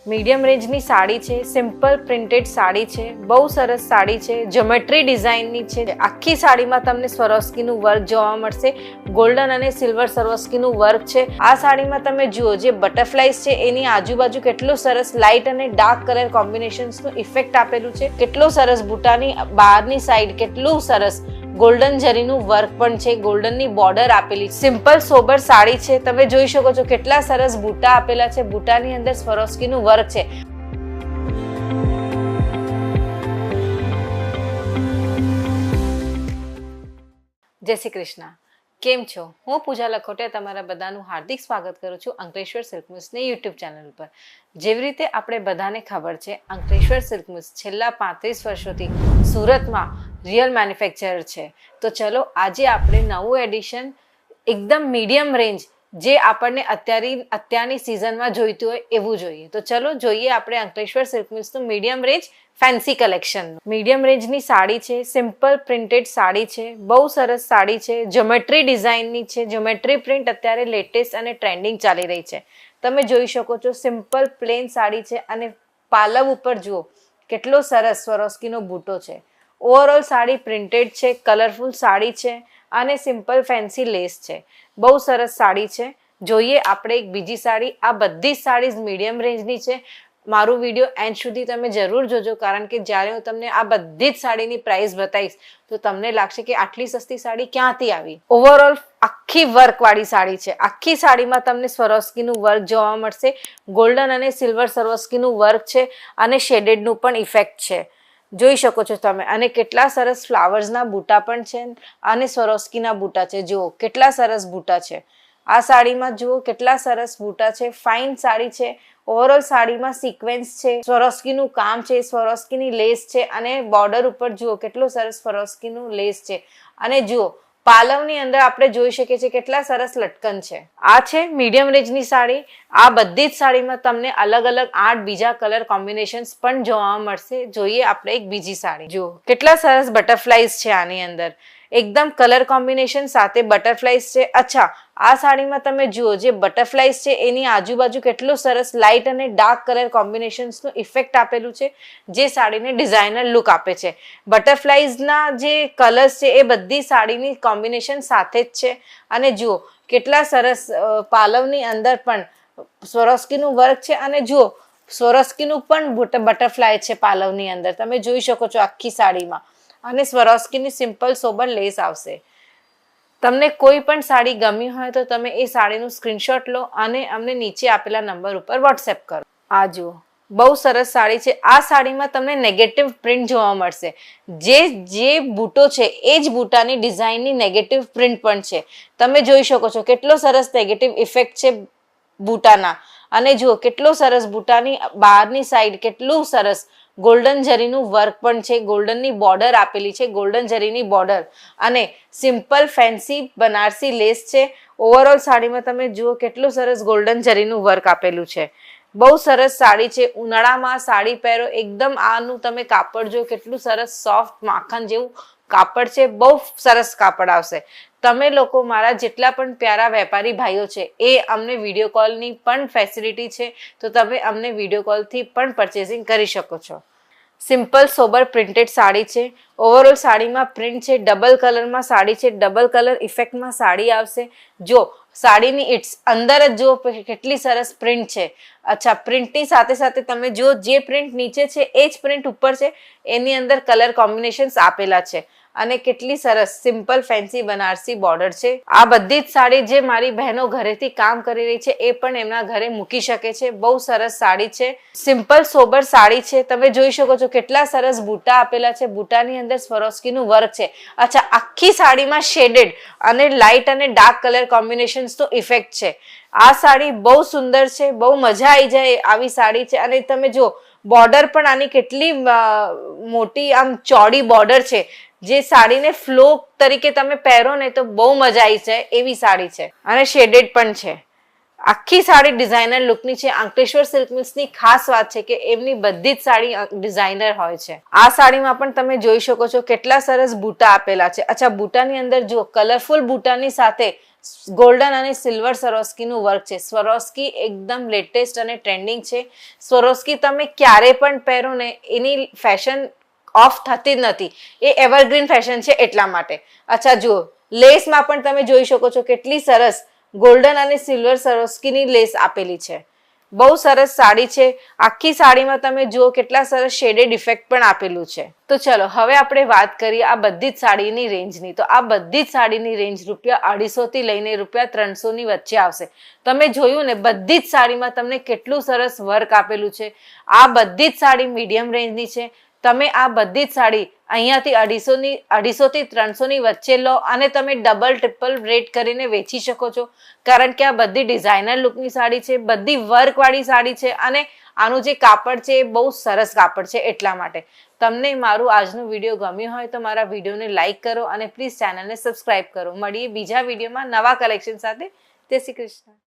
Medium રેન્જની સાડી છે, simple printed sari છે, બહુ સરસ સાડી છે, જ્યોમેટ્રી ડિઝાઇનની છે. આખી સાડીમાં તમને સ્વરોસ્કીનું વર્ક જોવા મળશે. ગોલ્ડન અને સિલ્વર સ્વરોસ્કીનું વર્ક છે. આ સાડીમાં તમે જુઓ જે બટરફ્લાઈઝ છે એની આજુબાજુ કેટલું સરસ લાઇટ અને ડાર્ક કલર કોમ્બિનેશન્સનું ઇફેક્ટ આપેલું છે. કેટલો સરસ બુટાની બહારની સાઈડ કેટલું સરસ ગોલ્ડન જરીનું વર્ક પણ છે. ગોલ્ડનની બોર્ડર આપેલી. સિમ્પલ સોબર સાડી છે. તમે જોઈ શકો છો કેટલા સરસ બુટા આપેલા છે. બુટાની અંદર સ્વરોસ્કીનું વર્ક છે. જય શ્રી કૃષ્ણ. કેમ છો? હું પૂજા લખોટિયા તમારા બધાનું હાર્દિક સ્વાગત કરું છું અંકલેશ્વર સિલ્ક મિલ્સની યુટ્યુબ ચેનલ પર. જેવી રીતે આપણે બધાને ખબર છે, અંકલેશ્વર સિલ્ક મિલ્સ છેલ્લા 35 વર્ષોથી સુરતમાં રિયલ મેન્યુફેક્ચરર છે. તો ચલો આજે આપણે નવું એડિશન એકદમ મીડિયમ રેન્જ જે આપણને અત્યારની સિઝનમાં જોઈતું હોય એવું જોઈએ. તો ચલો જોઈએ આપણે અંકલેશ્વર સિલ્ક મિલ્સનું medium range fancy collection. Medium રેન્જની સાડી છે, સિમ્પલ પ્રિન્ટેડ સાડી છે, બહુ સરસ સાડી છે, જ્યોમેટ્રી ડિઝાઇનની છે. જ્યોમેટ્રી પ્રિન્ટ અત્યારે લેટેસ્ટ અને ટ્રેન્ડિંગ ચાલી રહી છે. તમે જોઈ શકો છો સિમ્પલ પ્લેન સાડી છે અને પાલવ ઉપર જુઓ કેટલો સરસ સ્વરોસ્કીનો બૂટો છે. ઓવરઓલ સાડી પ્રિન્ટેડ છે, કલરફુલ સાડી છે અને સિમ્પલ ફેન્સી લેસ છે. બહુ સરસ સાડી છે. જોઈએ આપણે એક બીજી સાડી. આ બધી જ સાડીઝ મીડિયમ રેન્જની છે. મારું વિડીયો એન્ડ સુધી તમે જરૂર જોજો, કારણ કે જ્યારે હું તમને આ બધી જ સાડીની પ્રાઇસ બતાવીશ તો તમને લાગશે કે આટલી સસ્તી સાડી ક્યાંથી આવી. ઓવરઓલ આખી વર્કવાળી સાડી છે. આખી સાડીમાં તમને સ્વરોસ્કીનું વર્ક જોવા મળશે. ગોલ્ડન અને સિલ્વર સ્વરોસ્કીનું વર્ક છે અને શેડેડનું પણ ઇફેક્ટ છે. જોઈ શકો છો તમે. અને કેટલા સરસ ફ્લાવર્સના બૂટા પણ છે અને સ્વરોસ્કીના બૂટા છે. જુઓ કેટલા સરસ બૂટા છે. આ સાડીમાં જુઓ કેટલા સરસ બૂટા છે. ફાઇન સાડી છે. ઓવરઓલ સાડીમાં સિક્વેન્સ છે, સ્વરોસ્કીનું કામ છે, સ્વરોસ્કીની લેસ છે અને બોર્ડર ઉપર જુઓ કેટલું સરસ સ્વરોસ્કીનું લેસ છે. અને જુઓ પાલવની અંદર આપણે જોઈ શકીએ છીએ કેટલા સરસ લટકન છે. આ છે મીડિયમ રેન્જની સાડી. આ બધી જ સાડીમાં તમને અલગ અલગ 8 બીજા કલર કોમ્બિનેશન્સ પણ જોવા મળશે. જોઈએ આપણે એક બીજી સાડી. જુઓ કેટલા સરસ બટરફ્લાઈઝ છે આની અંદર. એકદમ કલર કોમ્બિનેશન સાથે બટરફ્લાઈઝ છે. અચ્છા, આ સાડીમાં તમે જુઓ જે બટરફ્લાઈઝ છે એની આજુબાજુ કેટલું સરસ લાઇટ અને ડાર્ક કલર કોમ્બિનેશન્સનું ઇફેક્ટ આપેલું છે, જે સાડીને ડિઝાઇનર લુક આપે છે. બટરફ્લાઈઝના જે કલર્સ છે એ બધી સાડીની કોમ્બિનેશન સાથે જ છે. અને જુઓ કેટલા સરસ પાલવની અંદર પણ સ્વરોસ્કીનું વર્ક છે. અને જુઓ સ્વરોસ્કીનું પણ બટરફ્લાય છે પાલવની અંદર. તમે જોઈ શકો છો આખી સાડીમાં. અને સ્વરોસ્કીની સિમ્પલ સોબર લેસ આવશે. તમને કોઈ પણ સાડી ગમી હોય તો તમે એ સાડીનું સ્ક્રીનશોટ લો અને અમને નીચે આપેલા નંબર ઉપર વોટ્સએપ કરો. આ જુઓ બહુ સરસ સાડી છે. આ સાડીમાં તમને નેગેટિવ પ્રિન્ટ જોવા મળશે. જે બૂટો છે એ જ બૂટાની ડિઝાઇનની નેગેટિવ પ્રિન્ટ પણ છે. તમે જોઈ શકો છો કેટલો સરસ નેગેટિવ ઇફેક્ટ છે બૂટાના. અને જુઓ કેટલો સરસ બૂટાની બહારની સાઈડ કેટલું સરસ ગોલ્ડન જરીનું વર્ક પણ છે. ગોલ્ડનની બોર્ડર આપેલી છે, ગોલ્ડન જરીની બોર્ડર. અને સિમ્પલ ફેન્સી બનારસી લેસ છે. ઓવરઓલ સાડીમાં તમે જુઓ કેટલું સરસ ગોલ્ડન જરીનું વર્ક આપેલું છે. બહુ સરસ સાડી છે. ઉનાળામાં સાડી પહેરો એકદમ આનું તમે કાપડ જો કેટલું સરસ સોફ્ટ માખણ જેવું કાપડ છે. બહુ સરસ કાપડ આવશે. તમે લોકો મારા જેટલા પણ પ્યારા વેપારી ભાઈઓ છે એ અમને વિડીયો કોલની પણ ફેસિલિટી છે, તો તમે અમને વિડીયો કોલથી પણ પરચેસિંગ કરી શકો છો. સિમ્પલ સોબર પ્રિન્ટેડ સાડી છે. ઓવરઓલ સાડીમાં પ્રિન્ટ છે. ડબલ કલરમાં સાડી છે. ડબલ કલર ઇફેક્ટમાં સાડી આવશે. જો સાડીની ઇટ્સ અંદર જ જો કેટલી સરસ પ્રિન્ટ છે. અચ્છા, પ્રિન્ટની સાથે સાથે તમે જો જે પ્રિન્ટ નીચે છે એ જ પ્રિન્ટ ઉપર છે. એની અંદર કલર કોમ્બિનેશન્સ આપેલા છે. અને કેટલી સરસ સિમ્પલ ફેન્સી બનારસી બોર્ડર છે. આ બધી જ સાડી જે મારી બહેનો ઘરેથી કામ કરી રહી છે એ પણ એમના ઘરે મૂકી શકે છે. બહુ સરસ સાડી છે. સિમ્પલ સોબર સાડી છે. તમે જોઈ શકો છો કેટલા સરસ બૂટા આપેલા છે. બૂટાની અંદર સ્વરોસ્કીનું વર્ક છે. અચ્છા, આખી સાડીમાં શેડેડ અને લાઇટ અને ડાર્ક કલર કોમ્બિનેશન્સનો ઇફેક્ટ છે. આ સાડી બહુ સુંદર છે. બહુ મજા આવી જાય આવી સાડી છે. અને તમે જો બોર્ડર પણ આની કેટલી મોટી આમ ચોડી બોર્ડર છે, જે સાડીને ફ્લો તરીકે તમે પહેરો ને તો બહુ મજા આવી જાય એવી સાડી છે. અને શેડેડ પણ છે. આખી સાડી ડિઝાઇનર લુકની છે. અંકલેશ્વર સિલ્ક મિલ્સની ખાસ વાત છે કે એમની બધી જ સાડી ડિઝાઇનર હોય છે. આ સાડીમાં પણ તમે જોઈ શકો છો કેટલા સરસ બૂટા આપેલા છે. અચ્છા, બૂટાની અંદર જો કલરફુલ બૂટાની સાથે ગોલ્ડન અને સિલ્વર સ્વરોસ્કીનું વર્ક છે. સ્વરોસ્કી એકદમ લેટેસ્ટ અને ટ્રેન્ડિંગ છે. સ્વરોસ્કી તમે ક્યારે પણ પહેરો ને એની ફેશન ઓફ થતી જ નથી. એ એવરગ્રીન ફેશન છે એટલા માટે. અચ્છા જુઓ, લેસમાં પણ તમે જોઈ શકો છો કેટલી સરસ ગોલ્ડન અને સિલ્વર સ્વરોસ્કીની લેસ આપેલી છે. બહુ સરસ સાડી છે. આખી સાડીમાં તમે જુઓ કેટલા સરસ શેડેડ ઇફેક્ટ પણ આપેલું છે. તો ચલો હવે આપણે વાત કરીએ આ બધી જ સાડીની રેન્જની. તો આ બધી જ સાડીની રેન્જ ₹250 થી લઈને ₹300 ની વચ્ચે આવશે. તમે જોયું ને, બધી જ સાડીમાં તમને કેટલું સરસ વર્ક આપેલું છે. આ બધી જ સાડી મીડિયમ રેન્જની છે. તમે આ બધી જ સાડી અહીંયાથી 250 થી 300 ની વચ્ચે લો અને તમે ડબલ ટ્રિપલ રેટ કરીને વેચી શકો છો. કારણ કે આ બધી ડિઝાઇનર લુકની સાડી છે, બધી વર્કવાળી સાડી છે અને આનું જે કાપડ છે એ બહુ સરસ કાપડ છે. એટલા માટે તમને મારું આજનો વિડીયો ગમ્યો હોય તો મારા વિડીયોને લાઇક કરો અને પ્લીઝ ચેનલને સબસ્ક્રાઇબ કરો. મળીએ બીજા વિડીયોમાં નવા કલેક્શન સાથે. જય શ્રી કૃષ્ણ.